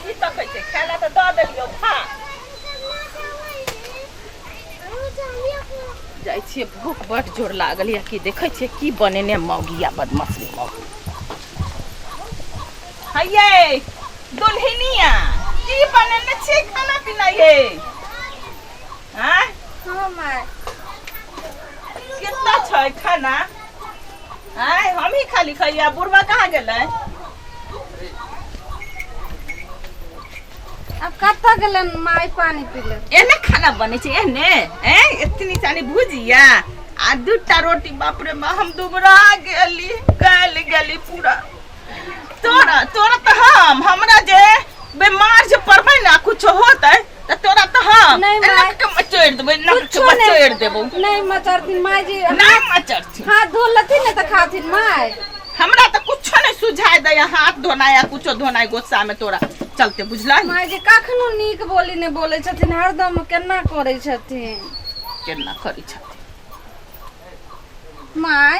की तकै छै खाना तऽ दऽ देलियौ खा जाइ छियै भूख बड़ जोर लागल या कि देखै छियै की बनेने मौगिया बदमाशी मौगी हइये दुल्हनिया की बनेने छियै खाना पीना ये हाँ हाँ माय कितना छै खाना आय हम ही खाली खइया बुढ़वा कहाँ गेलै अब कत्ता गेलन माय पानी पीले एने खाना बने छै एने इतनी सानी भुजिया आ दूटा रोटी बाप रे बा हम दुबरा गेली पूरा तोरा तो हमरा जे बीमार जे पड़बै ना कुछ होतै त तोरा तो हम नहीं नक के मचोड़ देबै देबो नहीं मचरथिन माय जी नहीं मचरथिन हाथ धो लथिन न त खाथिन माय हमरा तो कुछो नहीं सुझाय दे हाथ धोना या कुछो धोना गोस्सा में तोरा चलते बुझला माय जी कखनो नीक बोली ने बोले छथिन हरदम केना करे छथिन केना करै छथिन माय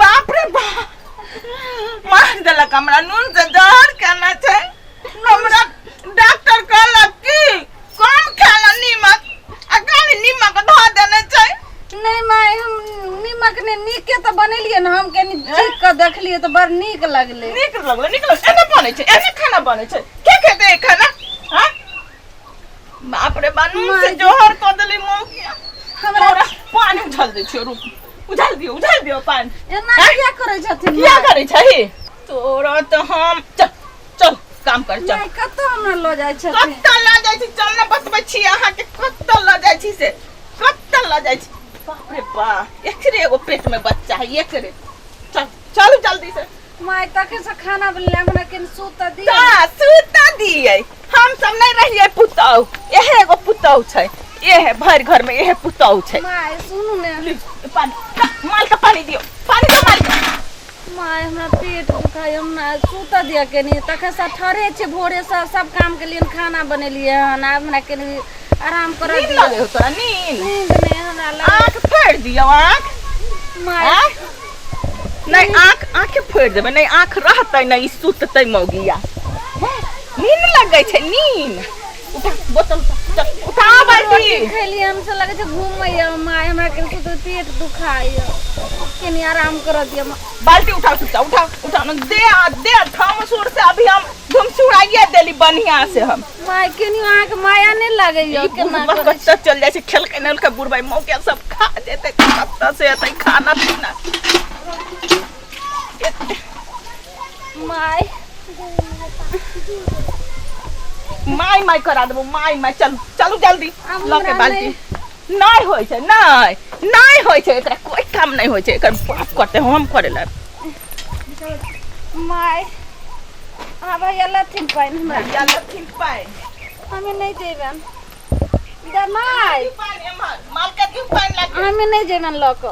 बाप रे बाप मार देलक हमरा नून से जहर केना छै हमरा डॉक्टर कहलक कि कम खाना नीमक आ खाली नीमक धो देने छै नहीं माय हम नीमक ने नीक के त बनेलिए न हम कनी चीख के देखलिए त बड़ नीक लगले नीक लगले एने बने छै एने खाना बने छै के खेते ए खाना हां बाप रे बा नून से जहर क देली मौगिया हमरा पानी उछल दे छै रुक उछल दियो पानी एना किया करे छथिन किया करे छै तोरा तो हम चल काम कर चल नहीं कत्ता हमरा ल जाय छथिन कत्ता ल जाय छी चल न बतबै छी अहाँ के कत्ता ल जाय छी से कत्ता ल जाय छी बाप रे बा एकरे एगो पेट में बच्चा है एकरे चल जल्दी से माय तके से खाना बनले हमरा के सूता दी सूता दिए हम सब नहीं रहिए पुतौ एहे एगो पुतौ छै एहे भर घर में एहे पुतौ छै माय सुनु ने पानी माल का पानी दियो पानी दो माल माय हमरा पेट दुखाय हमरा सूता दिया के नहीं तके से ठहरे छे भोरे से सब काम के लिए खाना बनेलिए हन हमरा के आराम कर नींद लगे हो तोरा नींद नहीं हमरा आँख फाड़ दियो आँख माय नहीं आँख फाड़ देबे नहीं आँख रहतै नहीं सुततै मौगिया नींद लगे छै नींद उठा बोतल उठा बाल्टी खेली हमसे लगे छै घूमैया माय हमरा के सुत पेट दुखाय केनी आराम कर दिया बाल्टी उठा न दे थम सुर से अभी हम घुमसुराइए देली बढ़िया से हम माय केनी आँख माया नहीं लगैया केना बच्चा चल जाय छै खेल के नल के बुढ़बाई मौके सब खा जेतै कत्ता से एतै खाना पीना माय करा देबो माय चलू जल्दी ल के बाल्टी नहीं होय छै नहीं होय छै एकरा कोई काम नहीं होय छै एकर बाप करते हम करे ला माय आबा यलथिन पाइन हमरा यलथिन पाइन हमें नहीं जेबन दे माय माल के क्यों पाइन लागे हमें नहीं जेबन लक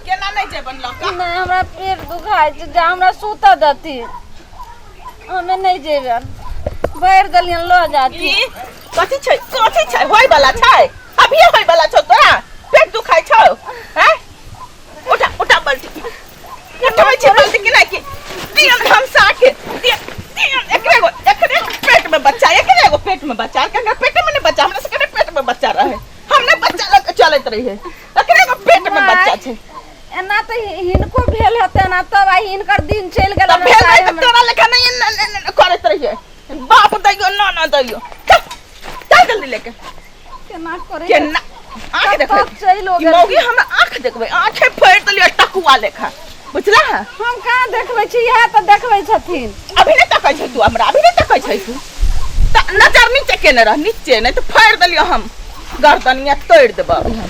केना नहीं जेबन लक नहीं हमरा पेट दुखाय छै जा हमरा सुता दती हमें नहीं जेबन बैर दलियन ल जाती कथि छै होय वाला छै अभी होय वाला छौ तोरा पेट दुखाय छौ हैं उठा बाल्टी उठबै छै बाल्टी के कि दियन हम साके दियन एकरे पेट में बच्चा केना पेट में नहीं बच्चा हमरा सबके पेट में बच्चा रहे हमने बच्चा लग चलत रही है एकरे पेट में बच्चा छै एना त हिनको भेल हते ना तब आई हिनकर दिन चल गेल भेल है त तोरा लेखा नहीं करत रही है बाप दैयो ना दैयो चल जल्दी लेके केना करे केना आंख देखै चलो ई मौगी हमरा आंख देखबै आंखे फाड़ देलिए टकुआ लेखा बुझला हम कहां देखबै छी यह त देखबै छथिन अभी नहीं तकै छै तू हमरा अभी नहीं तकै छै तू त नजर नीचे केने रह नीचे नहीं तो फाड़ देलिए हम गर्दनिया तोड़ देब अभी हम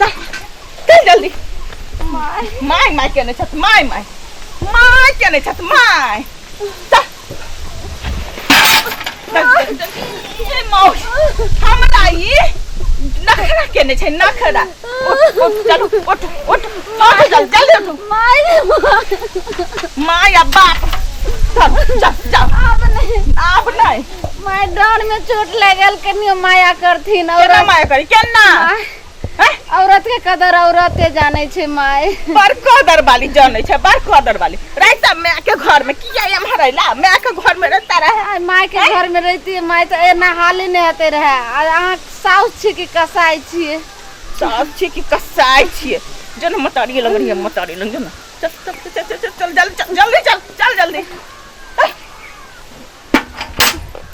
चल जल्दी माय केने छत माय केने छत माय हमरा ई नखरा केने छै नखरा उठ जल्दी उठ माय बाप चल आप नहीं माय डांड में चोट लगल कनियो माया करथिन और माया करी केना औरत के कदर औरते जाने छे माय। बड़ कदर वाली जाने छे, बड़ कदर वाली। रहता मैं के घर में किया ये हरैला, मैं के घर में रहता रहे। माय के घर में रहती है माय तो एना हाली नहीं हते रहे। अहाँ साउस छी कि कसाई छी? साउस छी कि कसाई छी? जन मतारी लग रही है, मतारी लग जन। चल चल चल चल चल जल्दी चल चल जल्दी।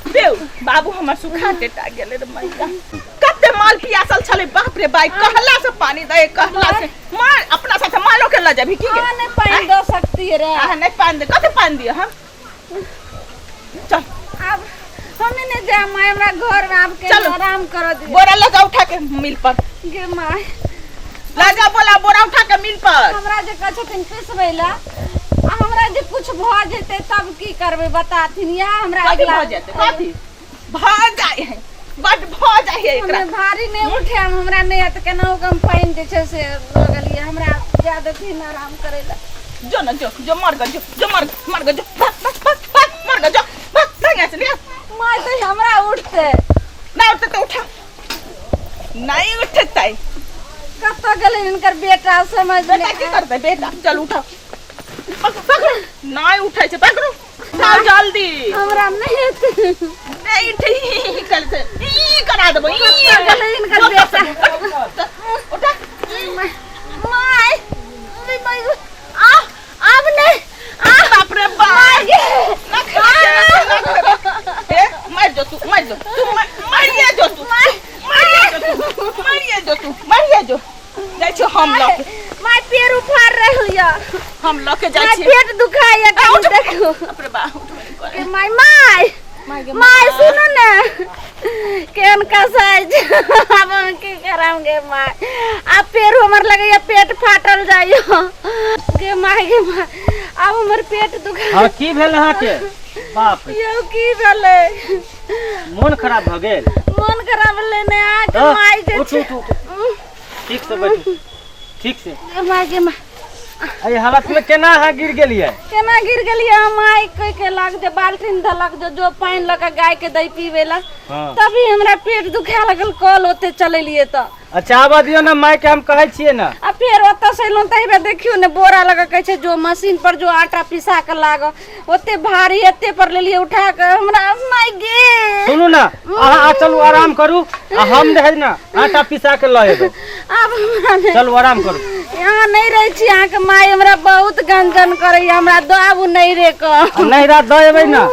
देव बाबू हमर सुखा टेटा गेले रे मैया। कते माल पियासल छले, बाप रे बाप। कहला से पानी दे, कहला से मार अपना साथ मालो के ल जाबी की के? नहीं पानी दे सकती रे। नहीं पानी दे, कते पानी दिए हम? चल अब हमें नहीं जा माय, हमरा घर में आपके आराम कर दिए। बोरा ले जा उठा के मिल पर। गे माय ले जा बोला बोरा उठा के मिल पर। हमरा जे कह छथिन पिसबैला, हमरा जे कुछ भ जेते तब की करबे बताथिन या हमरा अगला भ जेते कथी भ जाय है, बड भ जाय है एकरा। हमरा भारी नहीं उठे, हमरा नहीं है त केना कम पाइन जे छै से लगलिए हमरा ज्यादा दिन आराम करेला। जो न जो मर ग जो मर ग जो मर ग जो भाग से निकल। माय तो हमरा उठते ना उठते तो उठा, नहीं उठते। कत गेले इनकर बेटा समझ बेटा नहीं की करते? बेटा चल उठा, नहीं उठे छे, पकड़ो चल जल्दी। हमरा नहीं नहीं ठीक कल से ई करा देबो। ई गेले इनकर बेटा। उठा माय माय आ अब नहीं आ बाप रे बाप। ना ए मर जो तू, मर जो तू, मरिए जो तू, मरिए जो जाय छो हम लोग। माय पैर उखाड़ रही है, हम लोग के जाय माय छी। पेट दुखाया कहीं देखो। बाप रे बाप। के माय माय सुनो ना केन कसाई अब हम की करांगे माय। अब पैर हमर लगे या पेट फाटल जाइयो के माय अब हमर पेट दुखा। हां की भेल अहाँ के? बाप रे यो की भेले? मन खराब भ गेल? मन खराब ले ने आ के माय जे उठ ठीक से बैठ, ठीक से। माय के माय अरे हालत में केना अहाँ गिर गेलिए? केना गिर गेलिए माय? कह के लाग जे बाल्टीन धलक जो पानी लगा गाय के दई पीवेला। तभी हमरा पेट दुखा लगल, कल ओते चलेलिए त। अच्छा आबा दियो ना माय के, हम कहै छिए ना। आ फिर ओत से लो तइबे देखियो ने बोरा लगा कहै छै जो मशीन पर जो आटा पिसा के लाग ओते भारी एते पर लेलिए उठा के हमरा माय गे। सुनू ना अहाँ चलू आराम करू, हम रहे ना आटा पिसा के ल एबे। अब हमरा चलू आराम करू। यहाँ नहीं रही छी, यहाँ के माय हमरा बहुत गंजन करे, हमरा दाबू नहीं रे क नहीं रात द एबे ना।